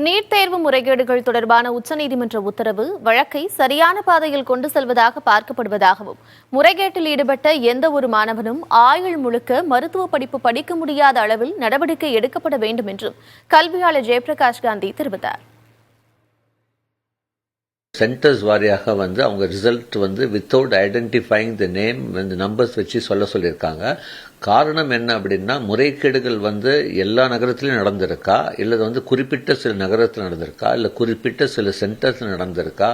NEET தேர்வு முறைகேடுகள் தொடர்பான உச்சநீதிமன்ற உத்தரவு வழக்கை சரியான பாதையில் கொண்டு செல்வதாக பார்க்கப்படுவதாகவும் முறைகேட்டில் ஈடுபட்ட எந்த ஒரு மாணவனும் ஆயுள் முழுக்க மருத்துவ படிப்பு படிக்க முடியாத அளவில் நடவடிக்கை எடுக்கப்பட வேண்டும் என்றும் கல்வியாளர் ஜெயபிரகாஷ் காந்தி தெரிவித்தார். சென்டர்ஸ் வாரியாக அவங்க result without identifying the name numbers வச்சு சொல்லியிருக்காங்க. காரணம் என்ன அப்படின்னா, முறைகேடுகள் எல்லா நகரத்திலும் நடந்திருக்கா, இல்லை குறிப்பிட்ட சில நகரத்தில் நடந்திருக்கா, இல்லை குறிப்பிட்ட சில சென்டர்ஸில் நடந்திருக்கா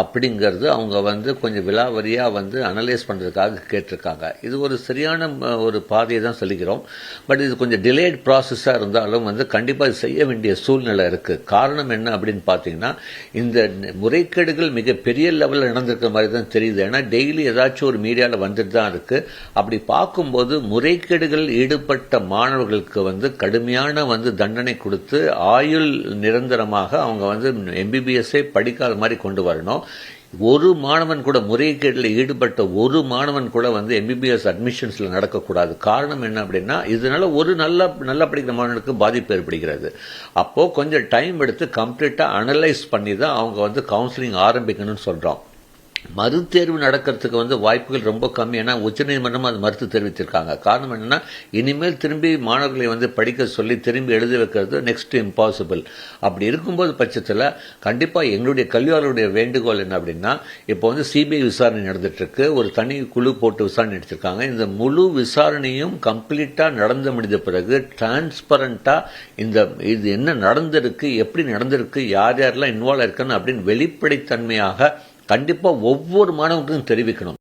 அப்படிங்கிறது அவங்க கொஞ்சம் விலாவரியாக அனலைஸ் பண்ணுறதுக்காக கேட்டிருக்காங்க. இது ஒரு சரியான ஒரு பாதையை தான் சொல்லிக்கிறோம். பட் இது கொஞ்சம் டிலேட் ப்ராசஸாக இருந்தாலும் கண்டிப்பாக இது செய்ய வேண்டிய சூழ்நிலை இருக்குது. காரணம் என்ன அப்படின்னு பார்த்தீங்கன்னா, இந்த முறைகேடுகள் மிக பெரிய லெவலில் நடந்திருக்கிற மாதிரி தான் தெரியுது. ஏன்னா டெய்லி ஏதாச்சும் ஒரு மீடியாவில் வந்துட்டு தான் இருக்குது. அப்படி பார்க்கும்போது முறைகேடுகளில் ஈடுபட்ட மாணவர்களுக்கு கடுமையான தண்டனை கொடுத்து ஆயுள் நிரந்தரமாக அவங்க எம்பிபிஎஸ்ஐ படிக்காத மாதிரி கொண்டு வரணும். ஒரு மாணவன் கூட முறைகேட்டில் ஈடுபட்ட ஒரு மாணவன் கூட எம்பிபிஎஸ் அட்மிஷன்ஸ்ல நடக்கக்கூடாது. காரணம் என்ன அப்படின்னா, இதனால ஒரு நல்லா படிக்கிற மாணவனுக்கு பாதிப்பு ஏற்படுகிறது. அப்போ கொஞ்சம் டைம் எடுத்து கம்ப்ளீட்டா அனலைஸ் பண்ணி தான் அவங்க கவுன்சிலிங் ஆரம்பிக்கணும்னு சொல்றோம். மறுதேர்வு நடக்கிறதுக்கு வாய்ப்புகள் ரொம்ப கம்மி. ஏன்னா உச்சநீதிமன்றம் அது மறுத்து தெரிவித்திருக்காங்க. காரணம் என்னன்னா, இனிமேல் திரும்பி மாணவர்களை படிக்க சொல்லி திரும்பி எழுதி வைக்கிறது நெக்ஸ்ட் இம்பாசிபிள். அப்படி இருக்கும்போது பட்சத்தில் கண்டிப்பாக எங்களுடைய கல்வியாளருடைய வேண்டுகோள் என்ன அப்படின்னா, இப்போ சிபிஐ விசாரணை நடந்துட்டு இருக்கு. ஒரு தனி குழு போட்டு விசாரணை எடுத்திருக்காங்க. இந்த முழு விசாரணையும் கம்ப்ளீட்டா நடந்து முடிந்த பிறகு டிரான்ஸ்பரண்டா இது என்ன நடந்திருக்கு, எப்படி நடந்திருக்கு, யார் யாரெல்லாம் இன்வால்வ் இருக்குன்னு அப்படின்னு வெளிப்படைத்தன்மையாக கண்டிப்பா ஒவ்வொரு மாணவனுக்கும் தெரிவிக்கணும்.